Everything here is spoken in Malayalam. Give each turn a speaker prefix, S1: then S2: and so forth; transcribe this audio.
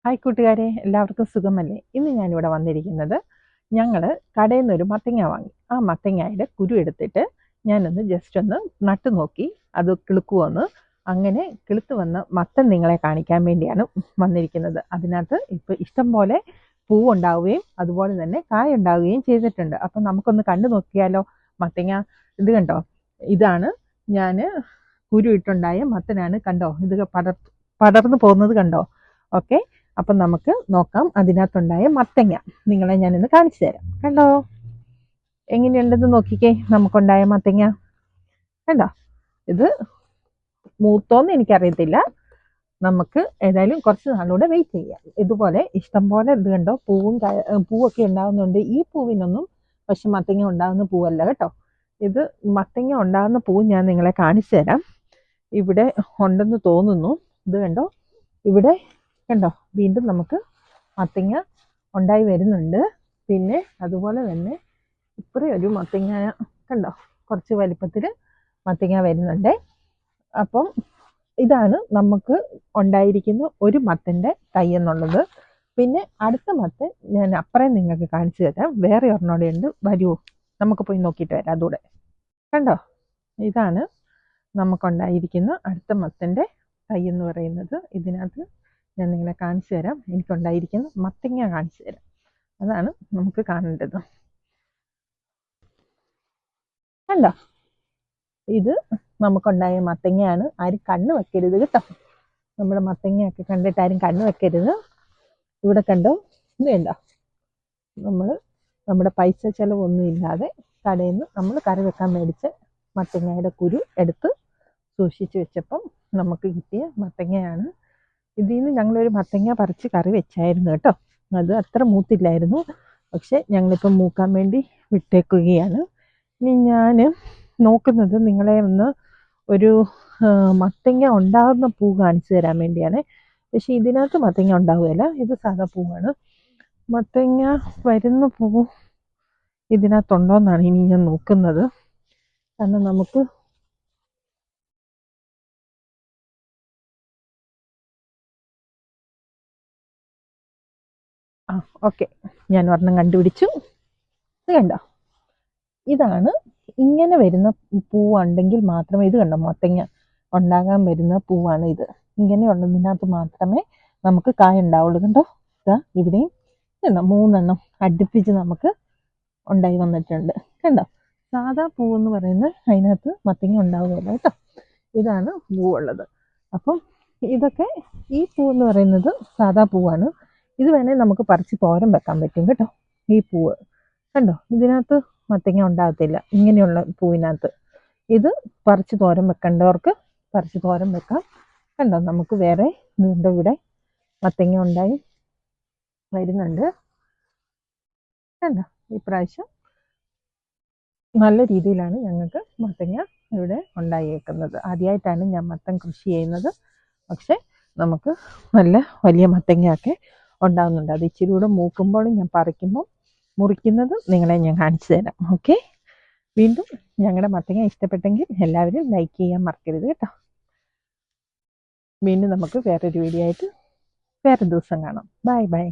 S1: ഹായ് കൂട്ടുകാരെ, എല്ലാവർക്കും സുഖമല്ലേ? ഇന്ന് ഞാനിവിടെ വന്നിരിക്കുന്നത്, ഞങ്ങൾ കടയിൽ നിന്നൊരു മത്തങ്ങ വാങ്ങി. ആ മത്തങ്ങയുടെ കുരു എടുത്തിട്ട് ഞാനൊന്ന് ജസ്റ്റ് ഒന്ന് നട്ടു നോക്കി, അത് കിളുക്കുവോന്ന്. അങ്ങനെ കിളുത്ത് വന്ന മത്തൻ നിങ്ങളെ കാണിക്കാൻ വേണ്ടിയാണ് വന്നിരിക്കുന്നത്. അതിനകത്ത് ഇപ്പോൾ ഇഷ്ടം പോലെ പൂവുണ്ടാവുകയും അതുപോലെ തന്നെ കായ ഉണ്ടാവുകയും ചെയ്തിട്ടുണ്ട്. അപ്പം നമുക്കൊന്ന് കണ്ടു നോക്കിയാലോ? മത്തങ്ങ ഇത് കണ്ടോ? ഇതാണ് ഞാൻ കുരു ഇട്ടുണ്ടായ മത്തനാണ്. കണ്ടോ? ഇത് പടർന്നു പോകുന്നത് കണ്ടോ? ഓക്കെ, അപ്പം നമുക്ക് നോക്കാം അതിനകത്തുണ്ടായ മത്തങ്ങ. നിങ്ങളെ ഞാനിന്ന് കാണിച്ചു തരാം. കണ്ടോ എങ്ങനെയുണ്ടെന്ന് നോക്കിക്കേ. നമുക്കുണ്ടായ മത്തങ്ങ കണ്ടോ? ഇത് മൂത്തോന്ന് എനിക്കറിയത്തില്ല. നമുക്ക് ഏതായാലും കുറച്ച് നാളൂടെ വെയിറ്റ് ചെയ്യാം. ഇതുപോലെ ഇഷ്ടം പോലെ ഇത് കണ്ടോ, പൂവൊക്കെ ഉണ്ടാകുന്നുണ്ട്. ഈ പൂവിനൊന്നും പക്ഷെ മത്തങ്ങ ഉണ്ടാകുന്ന പൂവല്ല കേട്ടോ. ഇത് മത്തങ്ങ ഉണ്ടാകുന്ന പൂ ഞാൻ നിങ്ങളെ കാണിച്ചു തരാം. ഇവിടെ ഉണ്ടെന്ന് തോന്നുന്നു. ഇത് കണ്ടോ, ഇവിടെ കണ്ടോ, വീണ്ടും നമുക്ക് മത്തങ്ങ ഉണ്ടായി വരുന്നുണ്ട്. പിന്നെ അതുപോലെ തന്നെ ഇപ്പുറം ഒരു മത്തങ്ങ കണ്ടോ, കുറച്ച് വലിപ്പത്തിൽ മത്തങ്ങ വരുന്നുണ്ട്. അപ്പം ഇതാണ് നമുക്ക് ഉണ്ടായിരിക്കുന്ന ഒരു മത്തൻ്റെ തൈ എന്നുള്ളത്. പിന്നെ അടുത്ത മത്തൻ ഞാൻ അപ്പുറം നിങ്ങൾക്ക് കാണിച്ചു തരാം. വേറെ ഒരെണ്ണോടെ ഉണ്ട്, വരുമോ? നമുക്ക് പോയി നോക്കിയിട്ട് വരാം. അതുകൂടെ കണ്ടോ, ഇതാണ് നമുക്കുണ്ടായിരിക്കുന്ന അടുത്ത മത്തൻ്റെ തൈ എന്ന് പറയുന്നത്. ഇതിനകത്ത് ഞാൻ നിങ്ങളെ കാണിച്ചു തരാം. എനിക്കുണ്ടായിരിക്കുന്ന മത്തങ്ങ കാണിച്ചു തരാം. അതാണ് നമുക്ക് കാണേണ്ടത്. കണ്ടോ, ഇത് നമുക്കുണ്ടായ മത്തങ്ങയാണ്. ആരും കണ്ണ് വെക്കരുത് കേട്ടോ. നമ്മുടെ മത്തങ്ങയൊക്കെ കണ്ടിട്ട് ആരും കണ്ണ് വെക്കരുത്. ഇവിടെ കണ്ടോ, ഇത് കണ്ടോ, നമ്മുടെ പൈസ ചിലവൊന്നും ഇല്ലാതെ കടയിൽ നിന്ന് നമ്മൾ കറി വെക്കാൻ മേടിച്ച് മത്തങ്ങയുടെ കുരു എടുത്ത് സൂക്ഷിച്ച് വെച്ചപ്പം നമുക്ക് കിട്ടിയ മത്തങ്ങയാണ്. ഇതിൽ നിന്ന് ഞങ്ങളൊരു മത്തങ്ങ പറിച്ച് കറി വെച്ചായിരുന്നു കേട്ടോ. അത് അത്ര മൂത്തില്ലായിരുന്നു. പക്ഷെ ഞങ്ങളിപ്പം മൂക്കാൻ വേണ്ടി വിട്ടേക്കുകയാണ്. ഇനി ഞാൻ നോക്കുന്നത് നിങ്ങളെ ഒന്ന് ഒരു മത്തങ്ങ ഉണ്ടാകുന്ന പൂ കാണിച്ചു തരാൻ വേണ്ടിയാണ്. പക്ഷെ ഇതിനകത്ത് മത്തങ്ങ ഉണ്ടാവുകയില്ല. ഇത് സാധാ പൂവാണ്. മത്തങ്ങ വരുന്ന പൂ ഇതിനകത്തുണ്ടോയെന്നാണ് ഇനി ഞാൻ നോക്കുന്നത്. കാരണം നമുക്ക് ഓക്കെ, ഞാൻ ഒരെണ്ണം കണ്ടുപിടിച്ചു. ഇത് കണ്ടോ, ഇതാണ്. ഇങ്ങനെ വരുന്ന പൂവുണ്ടെങ്കിൽ മാത്രമേ, ഇത് കണ്ടോ, മത്തങ്ങ ഉണ്ടാകാൻ വരുന്ന പൂവാണ് ഇത്. ഇങ്ങനെയുള്ളതിനകത്ത് മാത്രമേ നമുക്ക് കായ ഉണ്ടാവുള്ളൂ. കണ്ടോ, ഇതാ ഇവിടെയും കണ്ടോ, 3 എണ്ണം അടുപ്പിച്ച് നമുക്ക് ഉണ്ടായി വന്നിട്ടുണ്ട്. കണ്ടോ, സാധാ പൂവെന്ന് പറയുന്നത് അതിനകത്ത് മത്തങ്ങ ഉണ്ടാവുകയില്ല കേട്ടോ. ഇതാണ് പൂവുള്ളത്. അപ്പം ഇതൊക്കെ, ഈ പൂവെന്ന് പറയുന്നത് സാധാ പൂവാണ്. ഇത് വേണേൽ നമുക്ക് പറിച്ച് തോരൻ വെക്കാൻ പറ്റും കേട്ടോ. ഈ പൂവ് കണ്ടോ, ഇതിനകത്ത് മത്തങ്ങ ഉണ്ടാകത്തില്ല. ഇങ്ങനെയുള്ള പൂവിനകത്ത് ഇത് പറിച്ച് തോരൻ വെക്കേണ്ടവർക്ക് പറിച്ച് തോരൻ വെക്കാം. കണ്ടോ, നമുക്ക് വേറെ ഇതിൻ്റെ ഇവിടെ മത്തങ്ങ ഉണ്ടായി വരുന്നുണ്ട്. കണ്ടോ, ഇപ്രാവശ്യം നല്ല രീതിയിലാണ് ഞങ്ങൾക്ക് മത്തങ്ങ ഇവിടെ ഉണ്ടായേക്കുന്നത്. ആദ്യമായിട്ടാണ് ഞാൻ മത്തൻ കൃഷി ചെയ്യുന്നത്. പക്ഷെ നമുക്ക് നല്ല വലിയ മത്തങ്ങയൊക്കെ ഉണ്ടാകുന്നുണ്ട്. അത് ഇച്ചിരി കൂടെ മൂക്കുമ്പോഴും ഞാൻ പറിക്കുമ്പോൾ മുറിക്കുന്നത് നിങ്ങളെ ഞാൻ കാണിച്ചു തരാം. ഓക്കെ, വീണ്ടും ഞങ്ങളുടെ മത്തങ്ങ ഇഷ്ടപ്പെട്ടെങ്കിൽ എല്ലാവരും ലൈക്ക് ചെയ്യാൻ മറക്കരുത് കേട്ടോ. വീണ്ടും നമുക്ക് വേറൊരു വീഡിയോ ആയിട്ട് വേറെ ദിവസം കാണാം. Bye bye.